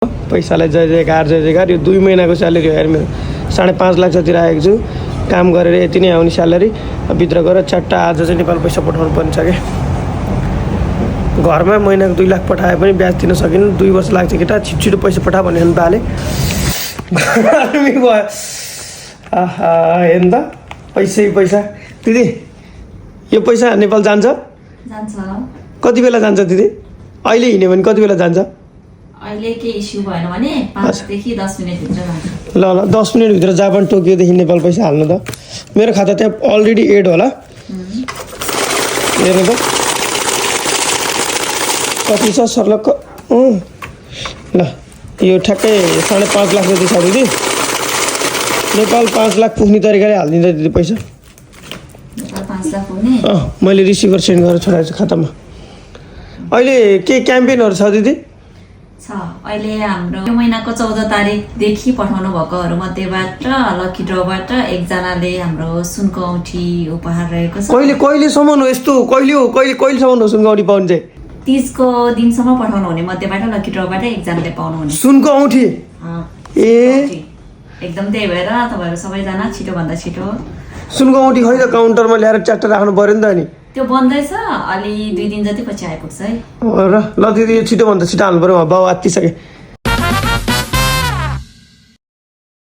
पैसालाई जय जयकार यो 2 महिनाको स्यालेरी हो यार मेरो 5.5 लाख जति राखेको छु काम गरेर यति नै आउने स्यालेरी भित्र गएर चट्टा आज चाहिँ नेपाल पैसा पठाउनु पर्ने छ के घरमा महिनाको 2 लाख पठाए पनि ब्याज दिन सकिन 2 वर्ष लाग्छ केटा छिटो पैसा पठा भन्ने बाले भयो आहा हेर्नु त पैसा दिदी यो पैसा नेपाल जान्छ कति बेला जान्छ दिदी अहिले हिँड्यो भने कति बेला जान्छ अहिले के इस्यु भएन भने 5 देखि 10 मिनेट भित्र जान्छ ल 10 मिनेट भित्र जापान टोकियोदेखि नेपाल पैसा हाल्नु त मेरो खाता त्यहाँ अलरेडी एड होला हेर्नु त कति छ सर्लक ल यो ठ्याक्कै 5.5 लाख जति छ दिदी नेपाल 5 लाख पुग्ने तरिकाले हालिदिन्छ दिदी पैसा 5 लाख हुने मैले रिसिभर सेन्ड गरेर छोडाएको छु खातामा अहिले के क्याम्पेनहरु छ दिदी छ अहिले हाम्रो यो महिनाको 14 तारिखदेखि पठाउनु भएकोहरु मध्येबाट लकी ड्रबाट एकजनाले हाम्रो सुनको औँठी उपहार रहेको छ कहिलेसम्म हो यस्तो कहिलेसम्म हो सुनको औँठी पाउने चाहिँ 30 को दिनसम्म पठाउनु हुने मध्येबाट लकी ड्रबाट एकजनाले पाउनु हुने सुनको औँठी ए एकदम त्यही भएर तपाईहरु सबैजना छिटो भन्दा छिटो सुनको औँठी खै त काउन्टरमा ल्याएर च्याट्ट राख्नु पर्यो नि त अनि त्यो बन्दैछ अलि 2 दिन जति पछि आइपुग्छ है र ल दिदी छिटो भन्दा छिटो हाल्नु पर्यो बाउ आत्तिसके